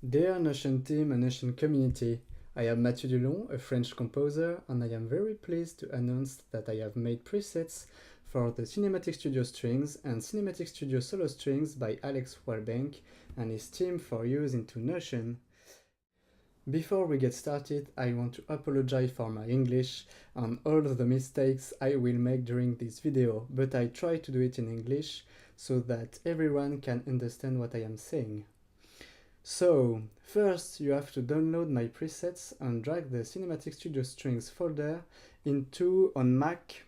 Dear Notion team and Notion community, I am Mathieu Dulon, a French composer, and I am very pleased to announce that I have made presets for the Cinematic Studio Strings and Cinematic Studio Solo Strings by Alex Walbank and his team for use into Notion. Before we get started, I want to apologize for my English and all of the mistakes I will make during this video, but I try to do it in English so that everyone can understand what I am saying. So, first you have to download my presets and drag the Cinematic Studio Strings folder into, on Mac,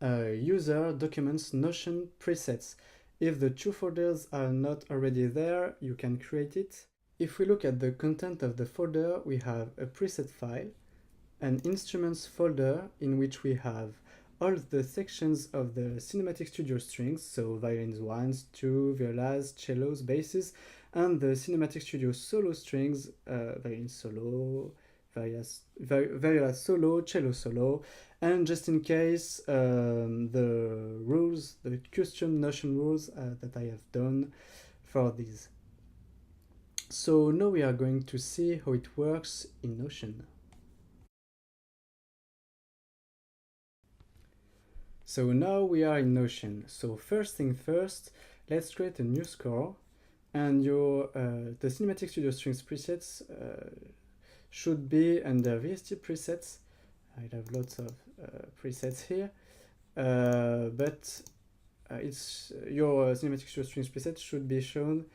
User, Documents, Notion, Presets. If the two folders are not already there, you can create it. If we look at the content of the folder, we have a preset file, an instruments folder in which we have all the sections of the Cinematic Studio Strings, so violins 1, 2, violas, cellos, basses, and the Cinematic Studio Solo Strings, violin solo, viola solo, cello solo, and just in case, the rules, the custom Notion rules that I have done for these. So now we are going to see how it works in Notion. So now we are in Notion. So first thing first, let's create a new score, and the Cinematic Studio Strings presets should be under VST presets. I have lots of presets here, but your Cinematic Studio Strings preset should be shown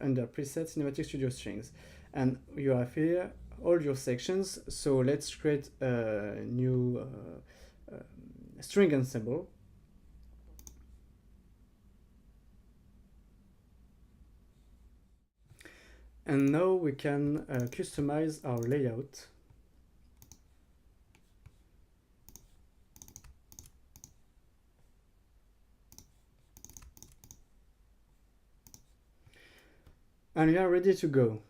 under preset Cinematic Studio Strings, and you have here all your sections. So let's create a new string ensemble. And now we can customize our layout. And we are ready to go.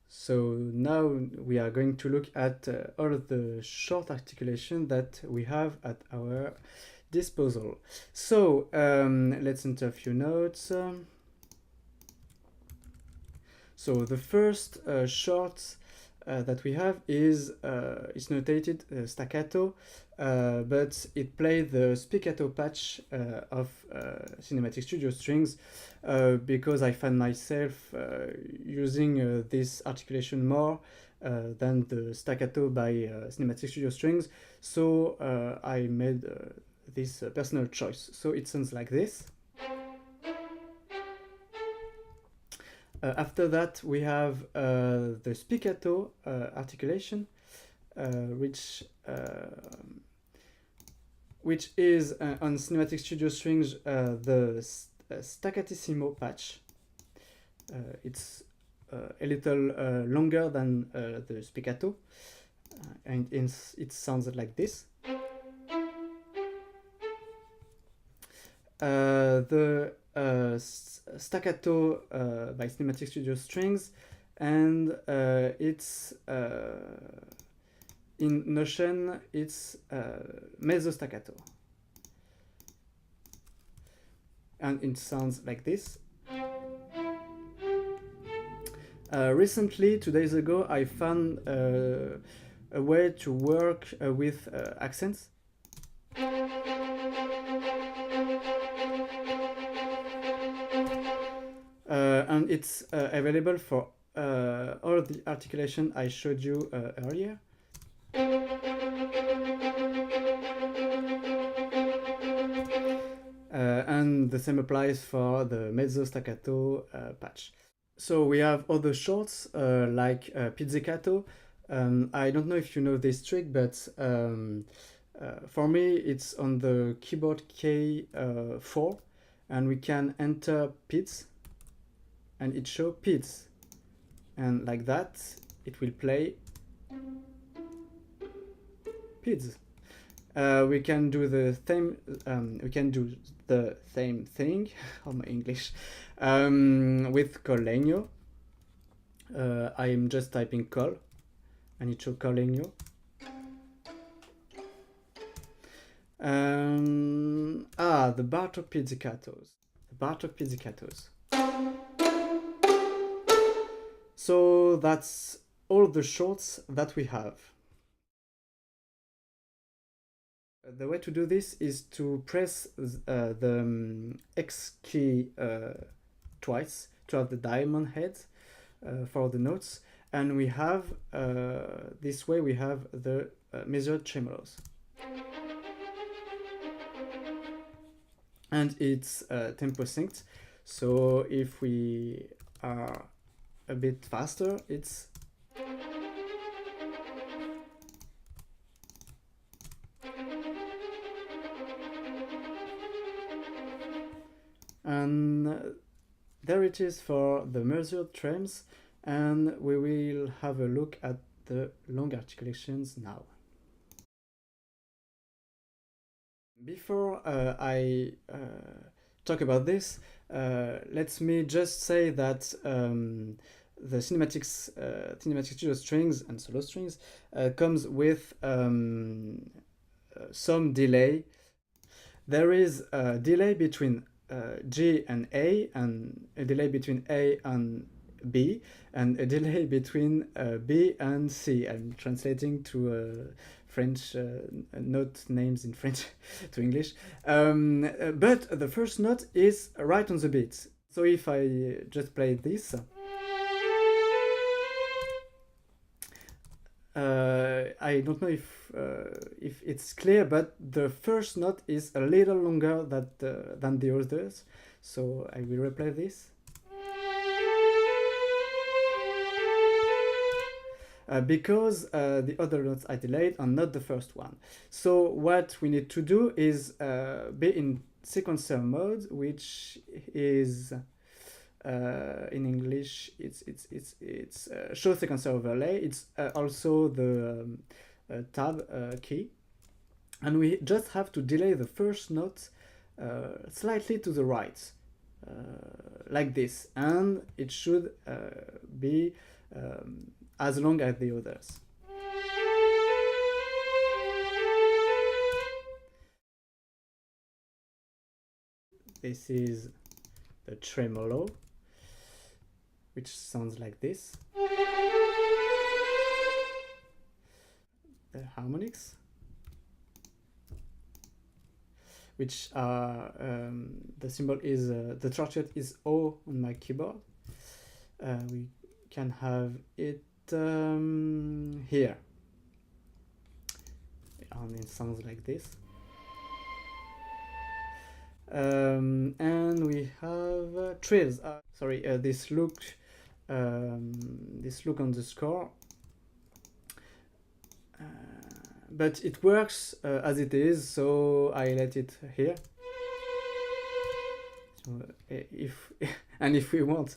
So now we are going to look at all of the short articulation that we have at our disposal. So let's enter a few notes. So the first short that we have is notated staccato, but it plays the spiccato patch of Cinematic Studio Strings because I find myself using this articulation more than the staccato by Cinematic Studio Strings, so I made this personal choice. So it sounds like this. After that, we have the spiccato articulation, which is on Cinematic Studio Strings the staccatissimo patch. It's a little longer than the spiccato, and it sounds like this. The staccato by Cinematic Studio Strings, and it's in Notion it's mezzo staccato, and it sounds like this. Recently, 2 days ago, I found a way to work with accents. And it's available for all the articulation I showed you earlier. And the same applies for the mezzo staccato patch. So we have other shorts like pizzicato. I don't know if you know this trick, but for me it's on the keyboard K4, and we can enter pizz, and it shows pizz, and like that it will play pizz. We can do the same. We can do the same thing. Oh, my English. With col legno. I'm just typing col, and it shows col legno. The Bartok pizzicatos. Bartok pizzicatos. So that's all the shorts that we have. The way to do this is to press the X key twice to have the diamond head for the notes, and we have this way we have the measured tremolos, and it's tempo synced. So if we are a bit faster, it's and there it is for the measured trems, and we will have a look at the long articulations now. Before I talk about this, let me just say that the cinematic studio strings and solo strings comes with some delay. There is a delay between G and A, and a delay between A and B, and a delay between B and C. I'm translating to French note names in French to English. But the first note is right on the beat. So if I just play this, I don't know if it's clear, but the first note is a little longer than the others. So I will replay this. Because the other notes are delayed and not the first one. So what we need to do is be in sequencer mode, which is in English it's show sequencer overlay. It's also the tab key, and we just have to delay the first note slightly to the right, like this, and it should be as long as the others. This is the tremolo, which sounds like this. The harmonics, which are the symbol is the shortcut is O on my keyboard. We can have it here, and it sounds like this. And we have trills. Sorry, this look on the score, but it works as it is, so I let it here. So if we want,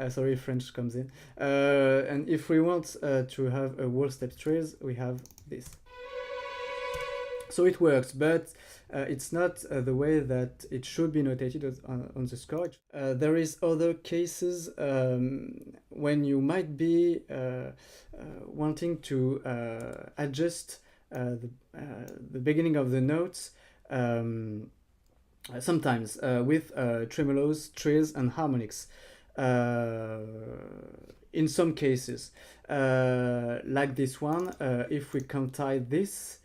sorry, French comes in, and if we want to have a whole step trills, we have this. So it works, but it's not the way that it should be notated on the score. There is other cases when you might be wanting to adjust the beginning of the notes, sometimes with tremolos, trills, and harmonics. In some cases, like this one, if we quantize this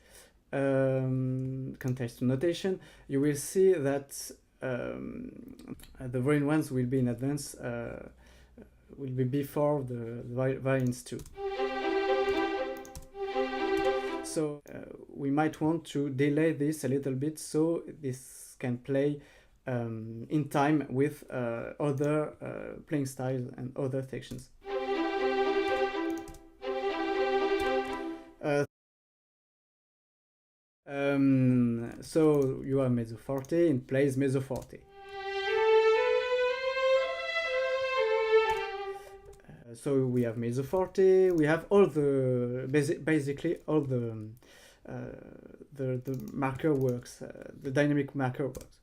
context notation, you will see that the violin ones will be in advance, will be before the violins too. So we might want to delay this a little bit so this can play in time with other playing styles and other sections. So you have mezzo forte, and plays mezzo forte. So we have mezzo forte. We have all the basically all the marker works, the dynamic marker works.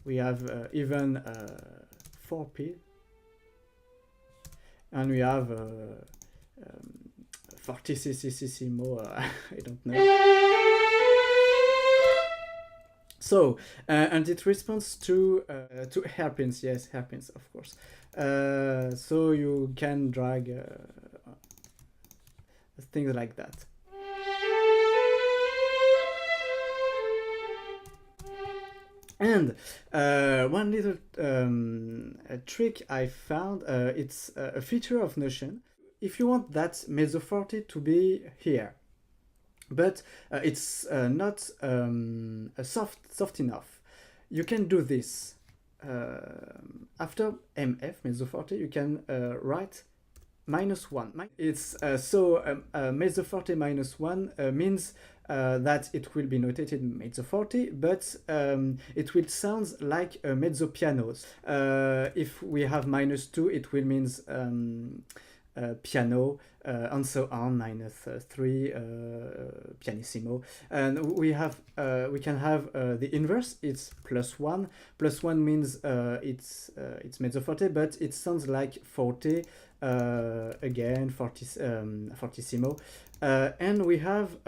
We have even 4p, and we have fortissimo, I don't know. So, and it responds to hairpins, yes, hairpins, of course. So you can drag things like that. And one little trick I found, it's a feature of Notion. If you want that mezzo forte to be here, but it's not soft enough, you can do this. After MF, mezzo forte, you can write -1. It's mezzo forte -1 means that it will be notated mezzo forte, but it will sound like a mezzo piano. If we have -2, it will means piano, and so on, -3 pianissimo, and we can have the inverse. It's +1. +1 means it's mezzo forte, but it sounds like forte, again fortissimo, and we have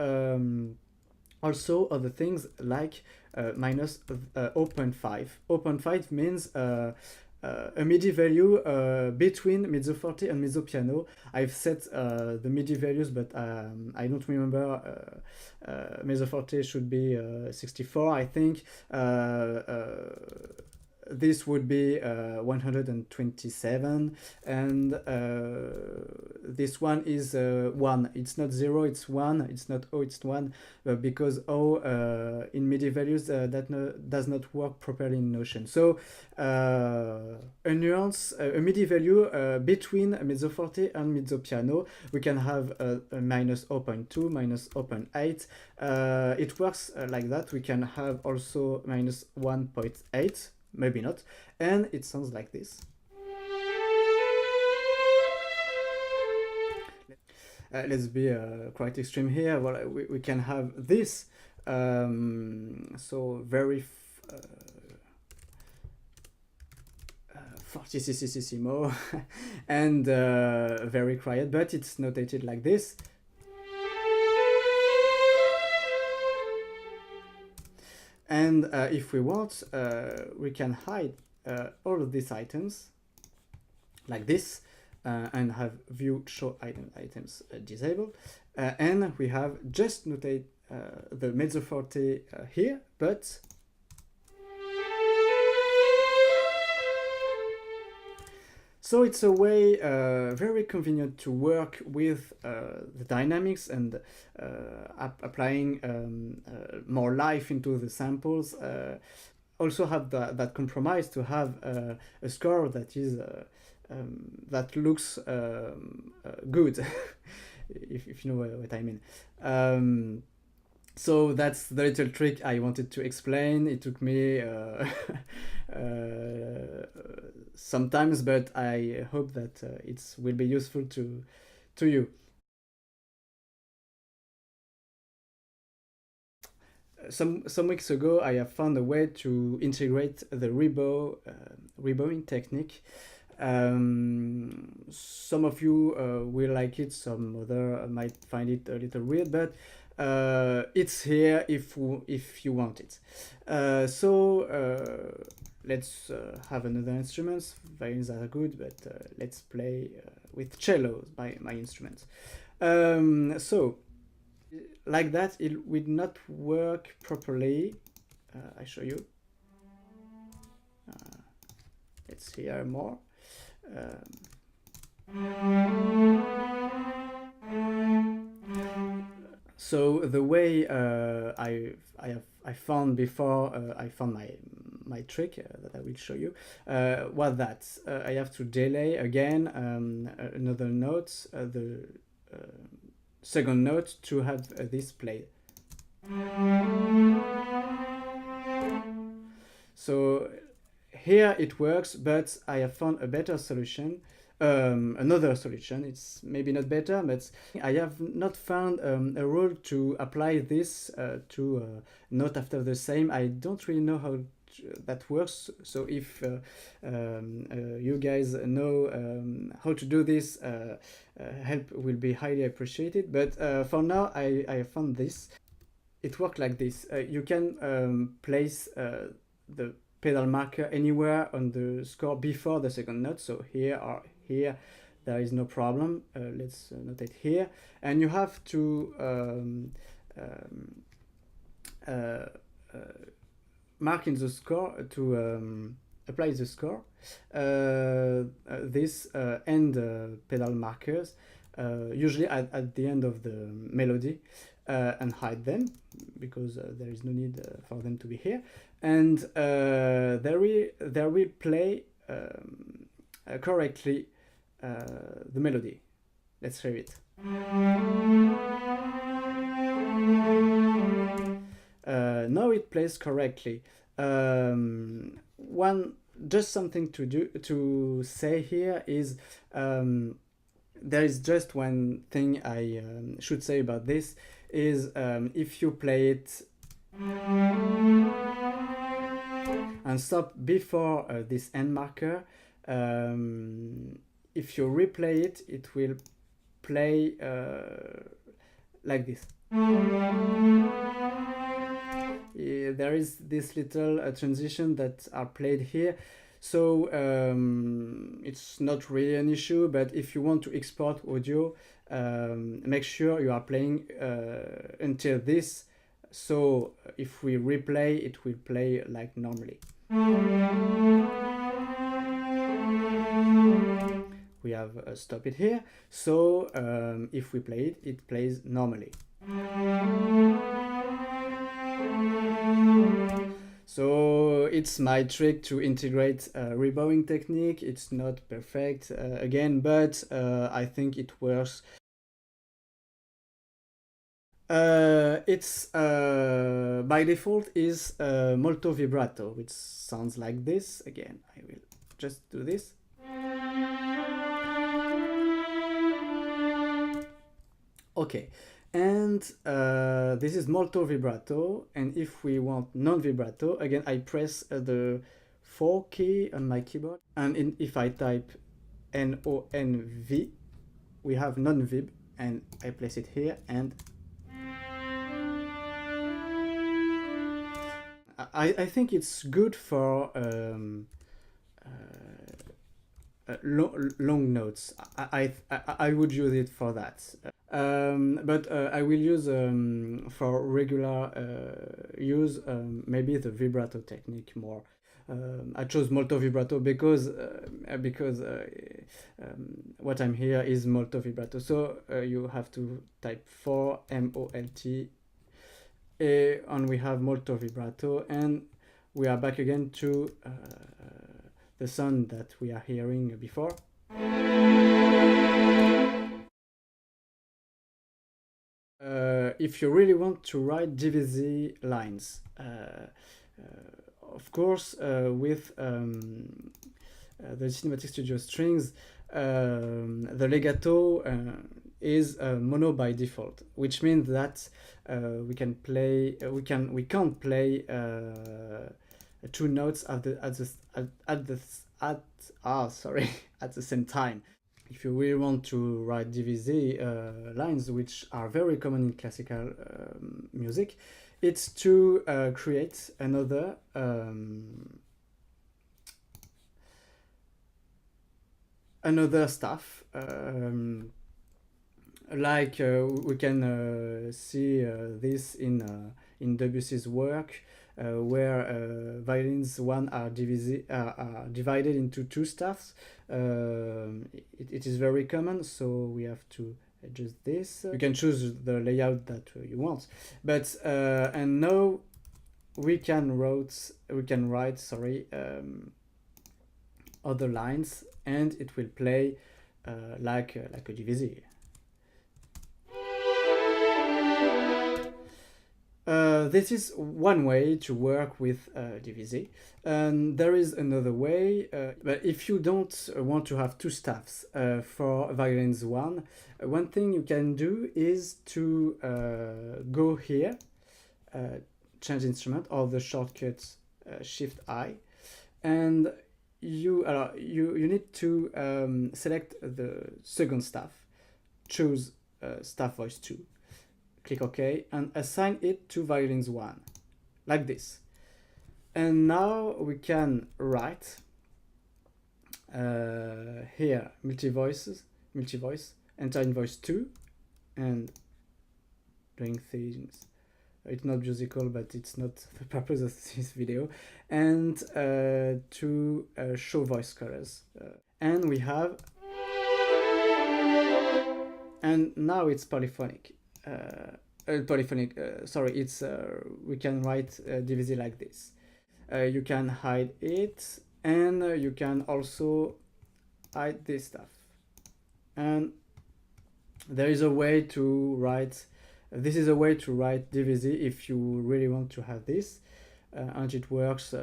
also other things like -0.5. 0.5 means a MIDI value between mezzo forte and mezzo piano. I've set the MIDI values, but I don't remember. Mezzo forte should be 64, I think. This would be 127, and this one is 1. It's not 0, it's 1. It's not O, it's 1, because O in MIDI values does not work properly in Notion. So a nuance, a MIDI value between mezzo forte and mezzo piano, we can have a -0.2, -0.8. It works like that. We can have also -1.8. Maybe not, and it sounds like this. Let's be quite extreme here. Well, we can have this, so very fortissimo and very quiet, but it's notated like this. And if we want, we can hide all of these items like this, and have view show items disabled, and we have just notate the mezzo forte here, but so it's a way very convenient to work with the dynamics and applying more life into the samples. Also have that compromise to have a score that is that looks good, if you know what I mean. So that's the little trick I wanted to explain. It took me sometimes, but I hope that it will be useful to you. Some weeks ago, I have found a way to integrate the rebowing technique. Some of you will like it, some other might find it a little weird, but it's here if you want it. So let's have another instrument. Violins are good, but let's play with cellos, my instrument. So like that, it will not work properly. I show you. Let's hear more. So the way I found before I found my trick that I will show you was that I have to delay again another note, the second note, to have this played. So here it works, but I have found a better solution. Another solution. It's maybe not better, but I have not found a rule to apply this to note after the same. I don't really know how that works. So if you guys know how to do this, help will be highly appreciated. But for now, I have found this. it works like this. You can place the pedal marker anywhere on the score before the second note, so here or here, there is no problem. Let's notate here, and you have to mark in the score to apply the score this end pedal markers usually at the end of the melody and hide them because there is no need for them to be here, and they will play correctly the melody. Let's hear it. Now it plays correctly. Just something to say here is there is just one thing I should say about this is if you play it and stop before this end marker, if you replay it, it will play like this. There is this little transition that are played here, so it's not really an issue, but if you want to export audio, make sure you are playing until this, so if we replay, it will play like normally. We have stop it here, so if we play it, it plays normally. So it's my trick to integrate rebowing technique. It's not perfect again, but I think it works. It's by default is molto vibrato, which sounds like this. Again, I will just do this. Okay, and this is molto vibrato, and if we want non-vibrato, again I press the 4 key on my keyboard, and if I type NONV, we have non-vib, and I place it here, and I think it's good for long notes. I would use it for that. But I will use for regular use maybe the vibrato technique more. I chose molto vibrato because what I'm here is molto vibrato. So you have to type 4 MOLT, and we have molto vibrato, and we are back again to the sound that we are hearing before. If you really want to write DVZ lines, of course, with the Cinematic Studio strings, the legato is mono by default, which means that we can't play two notes at the same time. If you really want to write DVZ lines, which are very common in classical music, it's to create another stuff. Like we can see this in Debussy's work, where violins are divided into two staffs. It is very common, so we have to adjust this. You can choose the layout that you want, but and now we can write other lines, and it will play like a DVZ. This is one way to work with DVZ, and there is another way, but if you don't want to have two staffs for violins one thing you can do is to go here, change instrument, or the shortcut Shift I, and you need to select the second staff, choose staff voice 2, click OK, and assign it to violins 1, like this. And now we can write here multi-voice, enter in voice 2, and doing things. It's not musical, but it's not the purpose of this video. And to show voice colors. And we have, and now it's polyphonic. Sorry, it's we can write DVZ like this. You can hide it, and you can also hide this stuff. And there is a way to write, this is a way to write DVZ if you really want to have this, and it works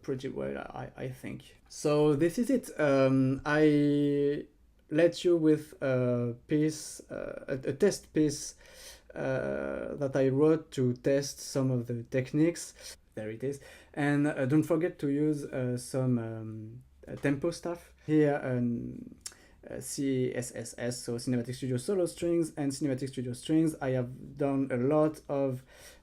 pretty well, I think. So this is it. I let you with a piece, a test piece that I wrote to test some of the techniques. There it is. And don't forget to use some tempo stuff. Here, CSSS, so Cinematic Studio Solo Strings and Cinematic Studio Strings. I have done a lot of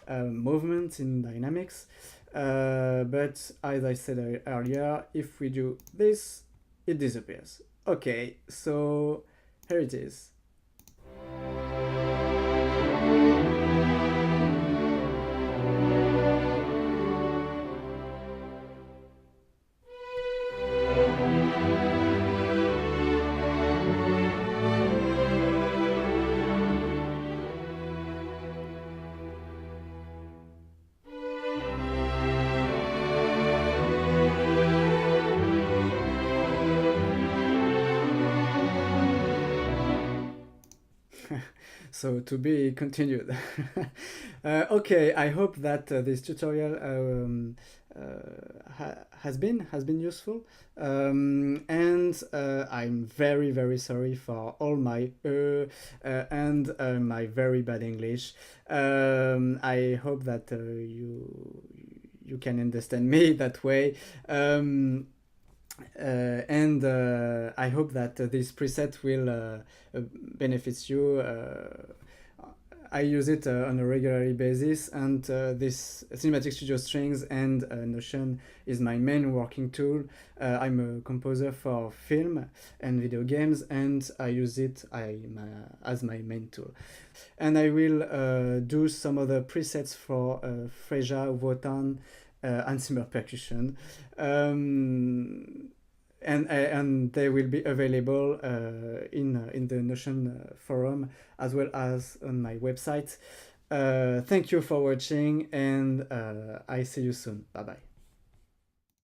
movement in dynamics, but as I said earlier, if we do this, it disappears. Okay, so here it is. So to be continued. Okay, I hope that this tutorial has been useful, and I'm very sorry for all my and my very bad English. I hope that you can understand me that way. And I hope that this preset will benefit you. I use it on a regular basis, and this Cinematic Studio Strings and Notion is my main working tool. I'm a composer for film and video games, and I use it as my main tool. And I will do some other presets for Freja, Wotan, and Simmer percussion. And they will be available in the Notion forum as well as on my website. Thank you for watching, and I see you soon. Bye bye.